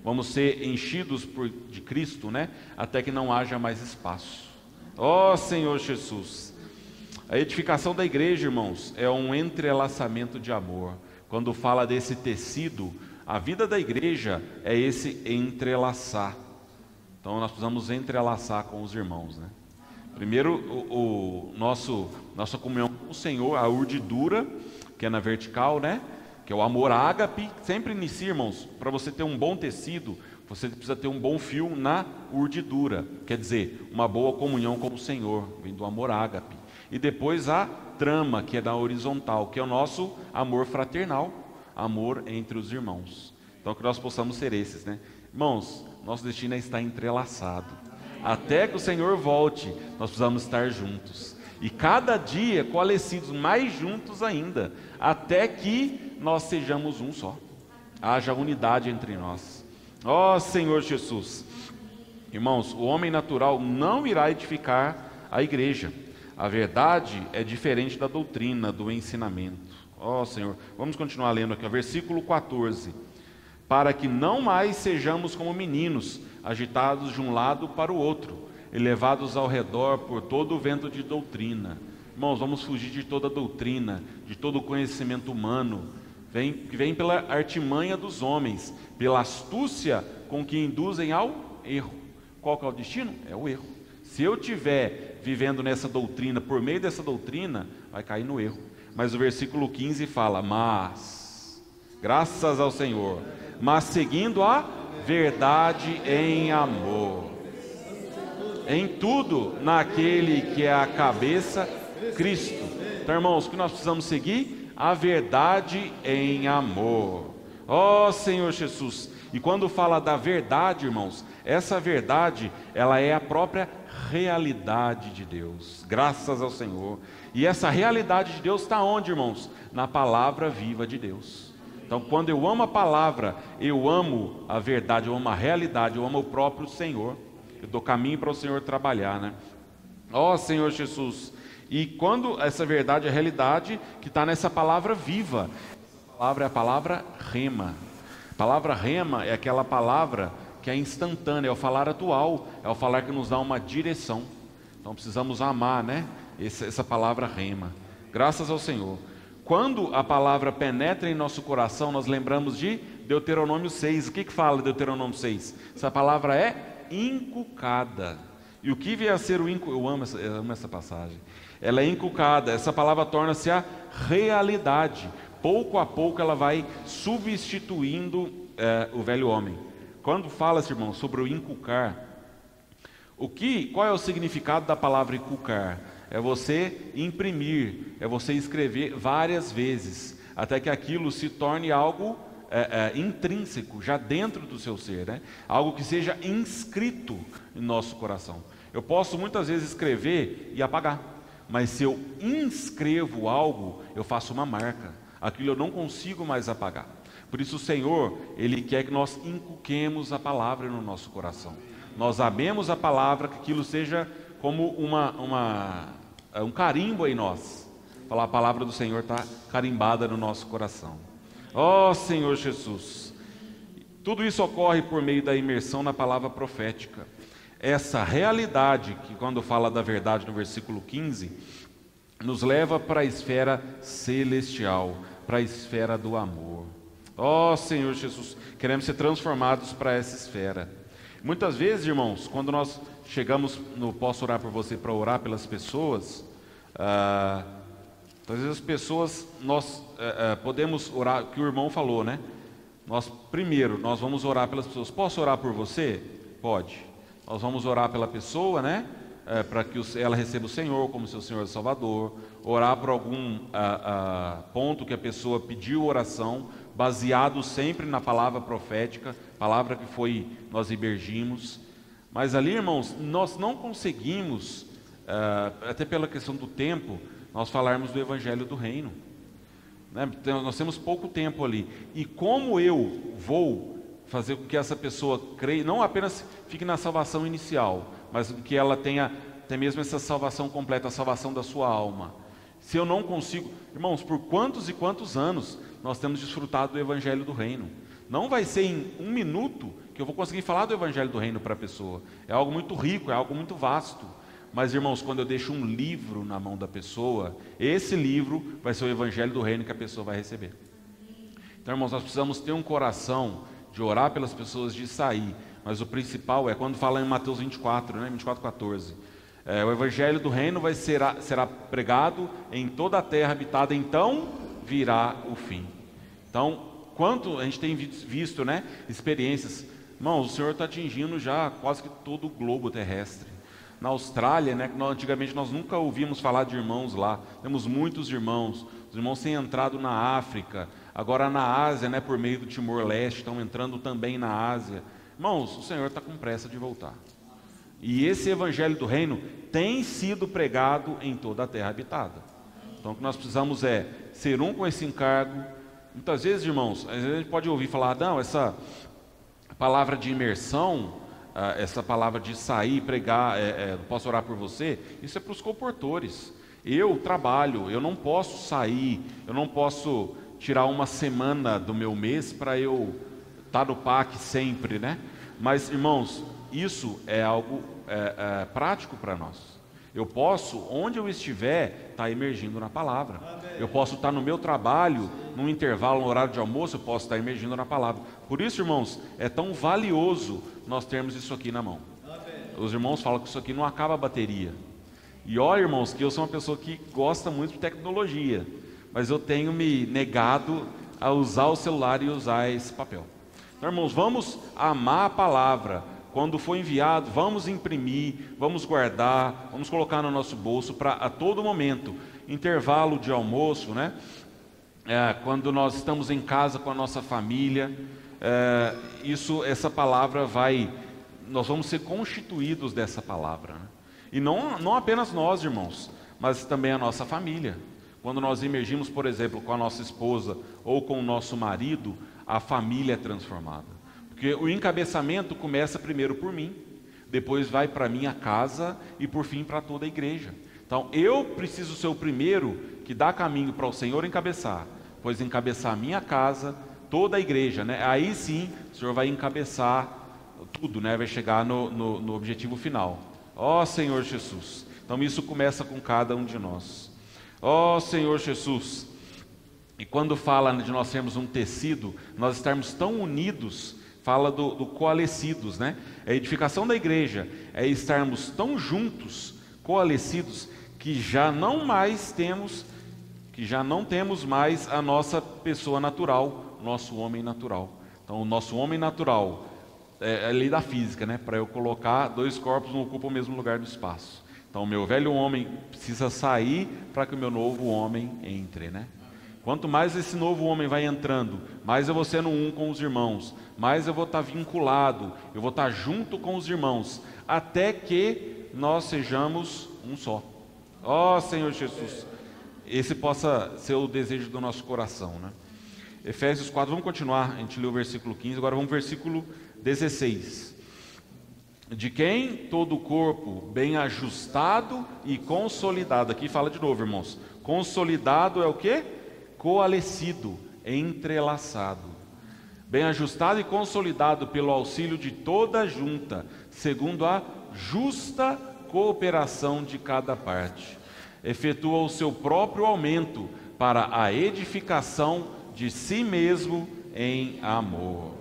Vamos ser enchidos de Cristo, né? Até que não haja mais espaço. Ó Senhor Jesus! A edificação da igreja, irmãos, é um entrelaçamento de amor. Quando fala desse tecido, a vida da igreja é esse entrelaçar. Então nós precisamos entrelaçar com os irmãos, né? Primeiro, nossa comunhão com o Senhor, a urdidura, que é na vertical, né? Que é o amor ágape. Sempre inicia, irmãos, para você ter um bom tecido, você precisa ter um bom fio na urdidura. Quer dizer, uma boa comunhão com o Senhor, vem do amor ágape. E depois a trama, que é da horizontal, que é o nosso amor fraternal, amor entre os irmãos. Então que nós possamos ser esses, né? Irmãos, nosso destino é estar entrelaçado. Até que o Senhor volte, nós precisamos estar juntos. E cada dia coalescidos, mais juntos ainda, até que nós sejamos um só. Haja unidade entre nós. Ó Senhor Jesus! Irmãos, o homem natural não irá edificar a igreja. A verdade é diferente da doutrina, do ensinamento. Ó Senhor, vamos continuar lendo aqui, ó, versículo 14. Para que não mais sejamos como meninos, agitados de um lado para o outro, e levados ao redor por todo o vento de doutrina. Irmãos, vamos fugir de toda doutrina, de todo conhecimento humano, que vem pela artimanha dos homens, pela astúcia com que induzem ao erro. Qual que é o destino? É o erro. Se eu estiver vivendo nessa doutrina, por meio dessa doutrina, vai cair no erro. Mas o versículo 15 fala, mas, graças ao Senhor, mas seguindo a verdade em amor, em tudo naquele que é a cabeça, Cristo. Então, irmãos, o que nós precisamos seguir? A verdade em amor. Ó Senhor Jesus! E quando fala da verdade, irmãos, essa verdade, ela é a própria realidade de Deus, graças ao Senhor. E essa realidade de Deus está onde, irmãos? Na palavra viva de Deus. Então, quando eu amo a palavra, eu amo a verdade, eu amo a realidade, eu amo o próprio Senhor. Eu dou caminho para o Senhor trabalhar, né? Ó Senhor Jesus! E quando essa verdade é a realidade que está nessa palavra viva, essa palavra é a palavra rema. A palavra rema é aquela palavra que é instantânea, é o falar atual, é o falar que nos dá uma direção. Então precisamos amar, né? Essa palavra rema. Graças ao Senhor. Quando a palavra penetra em nosso coração, nós lembramos de Deuteronômio 6. O que fala Deuteronômio 6? Essa palavra é inculcada. E o que vier a ser o inculcado? Eu amo essa passagem. Ela é inculcada, essa palavra torna-se a realidade. Pouco a pouco ela vai substituindo o velho homem. quando fala-se, irmão, sobre o inculcar, qual é o significado da palavra inculcar? É você imprimir, é você escrever várias vezes, até que aquilo se torne algo intrínseco, já dentro do seu ser, né? Algo que seja inscrito em nosso coração. Eu posso muitas vezes escrever e apagar, mas se eu inscrevo algo, eu faço uma marca, aquilo eu não consigo mais apagar. Por isso o Senhor, Ele quer que nós inculquemos a palavra no nosso coração. Nós amemos a palavra, que aquilo seja como um carimbo em nós. Falar, a palavra do Senhor está carimbada no nosso coração. Ó Senhor Jesus, tudo isso ocorre por meio da imersão na palavra profética. Essa realidade, que quando fala da verdade no versículo 15, nos leva para a esfera celestial, para a esfera do amor. Ó Senhor Jesus, queremos ser transformados para essa esfera. Muitas vezes, irmãos, quando nós chegamos no Posso Orar por Você para orar pelas pessoas, às vezes as pessoas, nós podemos orar, o que o irmão falou, né? Primeiro, nós vamos orar pelas pessoas. Posso orar por você? Pode. Nós vamos orar pela pessoa, né? Para que ela receba o Senhor como seu Senhor e Salvador. Orar por algum ponto que a pessoa pediu oração, baseado sempre na palavra profética, palavra que nós imergimos. Mas ali, irmãos, nós não conseguimos, até pela questão do tempo, nós falarmos do Evangelho do Reino, né? Então, nós temos pouco tempo ali. E como eu vou fazer com que essa pessoa creia, não apenas fique na salvação inicial, mas que ela tenha até mesmo essa salvação completa, a salvação da sua alma. Se eu não consigo, irmãos, por quantos e quantos anos nós temos desfrutado do Evangelho do Reino? Não vai ser em um minuto que eu vou conseguir falar do Evangelho do Reino para a pessoa. É algo muito rico, é algo muito vasto. Mas, irmãos, quando eu deixo um livro na mão da pessoa, esse livro vai ser o Evangelho do Reino que a pessoa vai receber. Então, irmãos, nós precisamos ter um coração de orar pelas pessoas, de sair. Mas o principal é quando fala em Mateus 24, né? 24:14. O Evangelho do Reino será pregado em toda a terra habitada, então virá o fim. Então, quanto a gente tem visto, né, experiências, irmãos, o Senhor está atingindo já quase que todo o globo terrestre. Na Austrália, né, antigamente nós nunca ouvimos falar de irmãos lá, temos muitos irmãos, os irmãos têm entrado na África, agora na Ásia, né, por meio do Timor-Leste, estão entrando também na Ásia. Irmãos, o Senhor está com pressa de voltar. E esse Evangelho do Reino tem sido pregado em toda a terra habitada. Então o que nós precisamos é ser um com esse encargo. Muitas vezes, irmãos, às vezes a gente pode ouvir falar, não, essa palavra de imersão, essa palavra de sair, pregar, posso orar por você, isso é para os comportores. Eu trabalho, eu não posso sair, eu não posso tirar uma semana do meu mês para eu estar no PAC sempre, né? Mas, irmãos, isso é algo prático para nós. Eu posso, onde eu estiver, estar emergindo na palavra. Eu posso estar no meu trabalho, num intervalo, no horário de almoço, eu posso estar emergindo na palavra. Por isso, irmãos, é tão valioso nós termos isso aqui na mão. Os irmãos falam que isso aqui não acaba a bateria. E olha, irmãos, que eu sou uma pessoa que gosta muito de tecnologia, mas eu tenho me negado a usar o celular e usar esse papel. Então, irmãos, vamos amar a palavra. Quando for enviado, vamos imprimir, vamos guardar, vamos colocar no nosso bolso para a todo momento, intervalo de almoço, né? Quando nós estamos em casa com a nossa família, essa palavra nós vamos ser constituídos dessa palavra, né? E não apenas nós, irmãos, mas também a nossa família. Quando nós emergimos, por exemplo, com a nossa esposa ou com o nosso marido, a família é transformada. Porque o encabeçamento começa primeiro por mim, depois vai para a minha casa e por fim para toda a igreja. Então eu preciso ser o primeiro que dá caminho para o Senhor encabeçar, pois encabeçar a minha casa, toda a igreja, né? Aí sim o Senhor vai encabeçar tudo, né? Vai chegar no objetivo final. Ó Senhor Jesus, então isso começa com cada um de nós. Ó Senhor Jesus, e quando fala de nós sermos um tecido, nós estarmos tão unidos, fala do coalescidos, né? A edificação da igreja é estarmos tão juntos, coalescidos, que já não temos mais a nossa pessoa natural, nosso homem natural. Então o nosso homem natural é a lei da física, né? Para eu colocar dois corpos não ocupam o mesmo lugar no espaço. Então o meu velho homem precisa sair para que o meu novo homem entre, né? Quanto mais esse novo homem vai entrando, mais eu vou sendo um com os irmãos, mais eu vou estar vinculado, eu vou estar junto com os irmãos, até que nós sejamos um só. Ó Senhor Jesus, esse possa ser o desejo do nosso coração, né? Efésios 4, vamos continuar, a gente leu o versículo 15, agora vamos ao versículo 16. De quem todo o corpo bem ajustado e consolidado, aqui fala de novo, irmãos, consolidado é o quê? Coalescido, entrelaçado, bem ajustado e consolidado pelo auxílio de toda a junta, segundo a justa cooperação de cada parte, efetua o seu próprio aumento para a edificação de si mesmo em amor.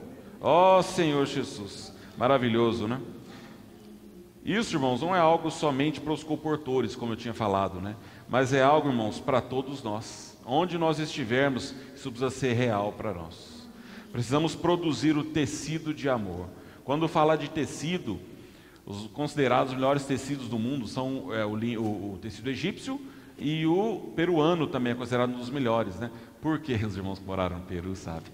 Ó Senhor Jesus, maravilhoso, né? Isso, irmãos, não é algo somente para os comportores, como eu tinha falado, né? Mas é algo, irmãos, para todos nós. Onde nós estivermos, isso precisa ser real para nós. Precisamos produzir o tecido de amor. Quando falar de tecido, os considerados melhores tecidos do mundo são o tecido egípcio e o peruano também é considerado um dos melhores, né? Por que os irmãos que moraram no Peru, sabe?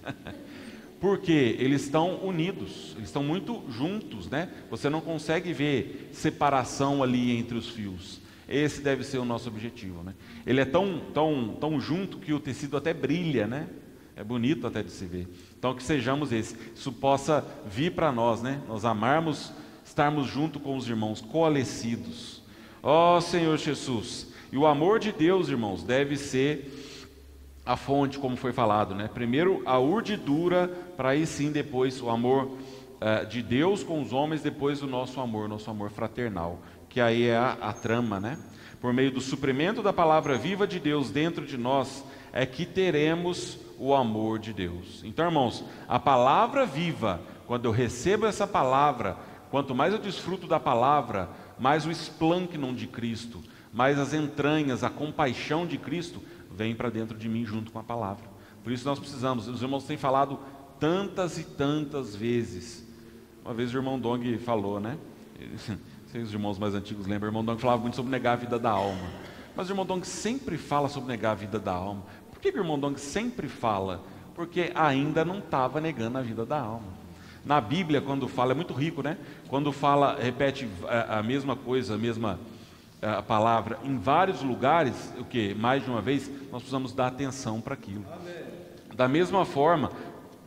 Porque eles estão unidos, eles estão muito juntos, né? Você não consegue ver separação ali entre os fios. Esse deve ser o nosso objetivo, né? Ele é tão junto que o tecido até brilha, né? É bonito até de se ver. Então que sejamos isso possa vir para nós, né? Nós amarmos, estarmos junto com os irmãos, coalescidos. Ó Senhor Jesus, e o amor de Deus, irmãos, deve ser a fonte, como foi falado, né? Primeiro a urdidura, para aí sim depois o amor de Deus com os homens, depois o nosso amor fraternal, que aí é a trama, né? Por meio do suprimento da palavra viva de Deus dentro de nós, é que teremos o amor de Deus. Então, irmãos, a palavra viva, quando eu recebo essa palavra, quanto mais eu desfruto da palavra, mais o esplâncnon de Cristo, mais as entranhas, a compaixão de Cristo vem para dentro de mim junto com a palavra. Por isso nós precisamos, os irmãos têm falado tantas e tantas vezes. Uma vez o irmão Dong falou, né? Se os irmãos mais antigos lembram, o irmão Dong falava muito sobre negar a vida da alma. Mas o irmão Dong sempre fala sobre negar a vida da alma. Por que o irmão Dong sempre fala? Porque ainda não estava negando a vida da alma. Na Bíblia, quando fala, é muito rico, né? Quando fala, repete a mesma coisa, a mesma palavra em vários lugares, o que? Mais de uma vez, nós precisamos dar atenção para aquilo. Amém. Da mesma forma,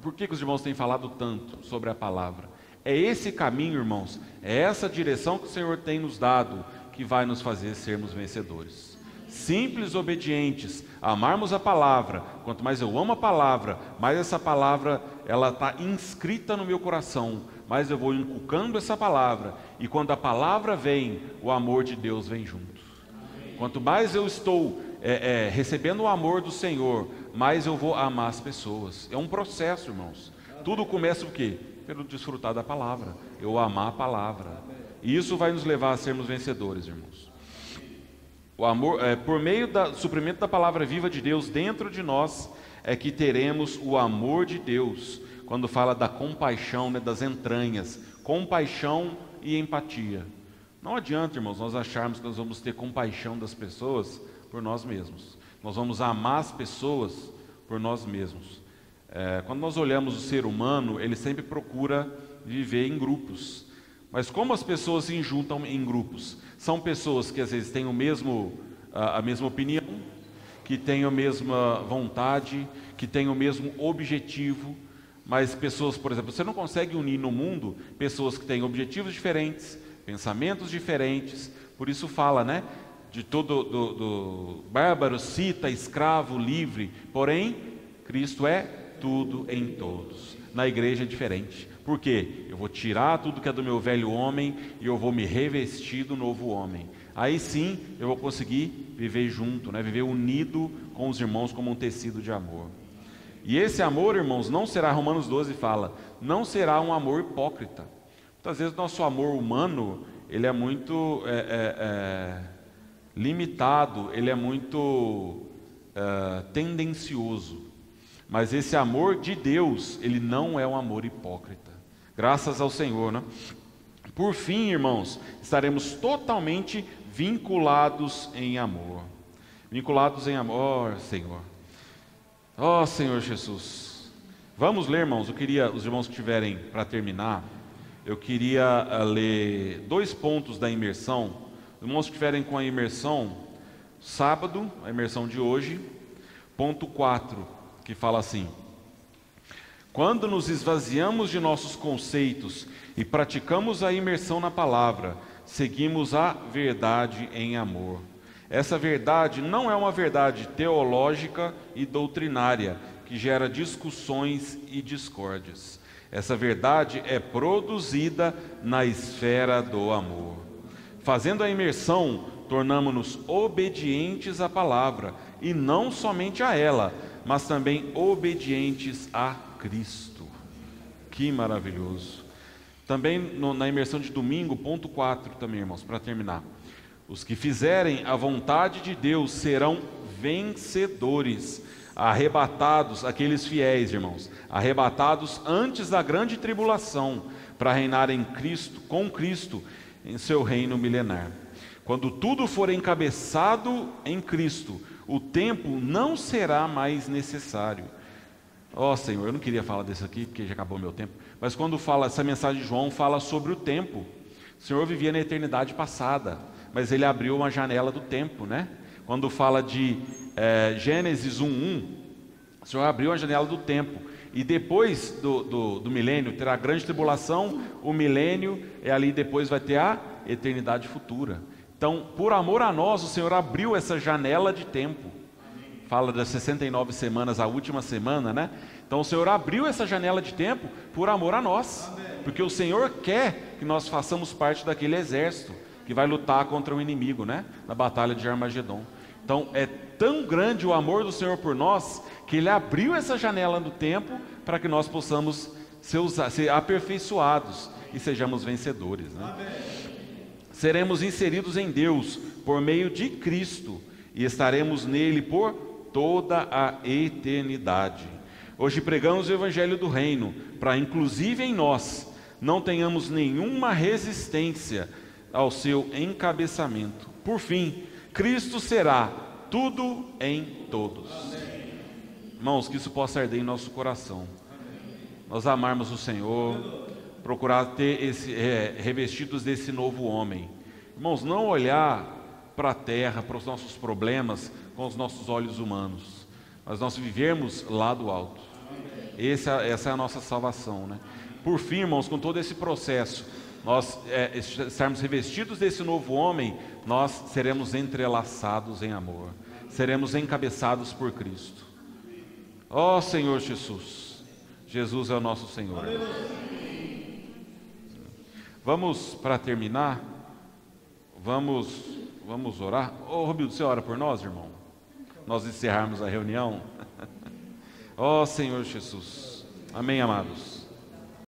por que os irmãos têm falado tanto sobre a palavra? É esse caminho, irmãos, é essa direção que o Senhor tem nos dado, que vai nos fazer sermos vencedores. Simples, obedientes, amarmos a palavra. Quanto mais eu amo a palavra, mais essa palavra ela está inscrita no meu coração, mais eu vou inculcando essa palavra, e quando a palavra vem, o amor de Deus vem junto. Quanto mais eu estou recebendo o amor do Senhor, mais eu vou amar as pessoas. É um processo, irmãos. Tudo começa o quê? Pelo desfrutar da palavra, eu amar a palavra. E isso vai nos levar a sermos vencedores, irmãos. O amor, por meio do suprimento da palavra viva de Deus dentro de nós, é que teremos o amor de Deus. Quando fala da compaixão, né, das entranhas, compaixão e empatia. Não adianta, irmãos, nós acharmos que nós vamos ter compaixão das pessoas por nós mesmos. Nós vamos amar as pessoas por nós mesmos. Quando nós olhamos o ser humano, ele sempre procura viver em grupos. Mas como as pessoas se juntam em grupos? São pessoas que às vezes têm a mesma opinião, que têm a mesma vontade, que têm o mesmo objetivo. Mas pessoas, por exemplo, você não consegue unir no mundo pessoas que têm objetivos diferentes, pensamentos diferentes. Por isso fala, né? De todo do bárbaro, cita, escravo, livre. Porém, Cristo é tudo em todos. Na igreja é diferente. Por quê? Eu vou tirar tudo que é do meu velho homem e eu vou me revestir do novo homem. Aí sim eu vou conseguir viver junto, né? Viver unido com os irmãos como um tecido de amor. E esse amor, irmãos, não será, Romanos 12 fala, não será um amor hipócrita. Muitas vezes nosso amor humano, ele é muito limitado, ele é muito tendencioso. Mas esse amor de Deus, ele não é um amor hipócrita. Graças ao Senhor, né? Por fim, irmãos, estaremos totalmente vinculados em amor. Vinculados em amor, Senhor. Ó Senhor Jesus. Vamos ler, irmãos. Eu queria, os irmãos que tiverem para terminar, eu queria ler 2 pontos da imersão. Os irmãos que tiverem com a imersão, sábado, a imersão de hoje, ponto 4, que fala assim: quando nos esvaziamos de nossos conceitos e praticamos a imersão na palavra, seguimos a verdade em amor. Essa verdade não é uma verdade teológica e doutrinária, que gera discussões e discórdias. Essa verdade é produzida na esfera do amor. Fazendo a imersão, tornamo-nos obedientes à palavra, e não somente a ela, mas também obedientes a Cristo. Que maravilhoso. Também na imersão de domingo, ponto 4 também, irmãos, para terminar. Os que fizerem a vontade de Deus serão vencedores, arrebatados, aqueles fiéis, irmãos, arrebatados antes da grande tribulação, para reinar em Cristo, com Cristo, em seu reino milenar. Quando tudo for encabeçado em Cristo, o tempo não será mais necessário. Ó Senhor, eu não queria falar disso aqui, porque já acabou meu tempo, mas quando fala, essa mensagem de João fala sobre o tempo. O Senhor vivia na eternidade passada, mas Ele abriu uma janela do tempo, né? Quando fala de Gênesis 1:1, o Senhor abriu a janela do tempo, e depois do milênio terá a grande tribulação, o milênio, e ali depois vai ter a eternidade futura. Então, por amor a nós, o Senhor abriu essa janela de tempo. Fala das 69 semanas, a última semana, né? Então o Senhor abriu essa janela de tempo por amor a nós. Porque o Senhor quer que nós façamos parte daquele exército que vai lutar contra o inimigo, né? Na batalha de Armagedon. Então é tão grande o amor do Senhor por nós, que Ele abriu essa janela do tempo para que nós possamos ser aperfeiçoados e sejamos vencedores, né? Seremos inseridos em Deus por meio de Cristo e estaremos nele por toda a eternidade. Hoje pregamos o Evangelho do Reino, para inclusive em nós não tenhamos nenhuma resistência ao seu encabeçamento. Por fim, Cristo será tudo em todos. Amém. Irmãos, que isso possa arder em nosso coração. Amém. Nós amarmos o Senhor, procurar ter revestidos desse novo homem. Irmãos, não olhar para a terra, para os nossos problemas com os nossos olhos humanos, mas nós vivermos lá do alto. Essa é a nossa salvação, né? Por fim, irmãos, com todo esse processo, nós estarmos revestidos desse novo homem, nós seremos entrelaçados em amor, seremos encabeçados por Cristo. Ó Senhor Jesus, Jesus é o nosso Senhor. Vamos, para terminar, vamos orar. Ô Robildo, você ora por nós, irmão? Nós encerrarmos a reunião. Ó Senhor Jesus. Amém, amados.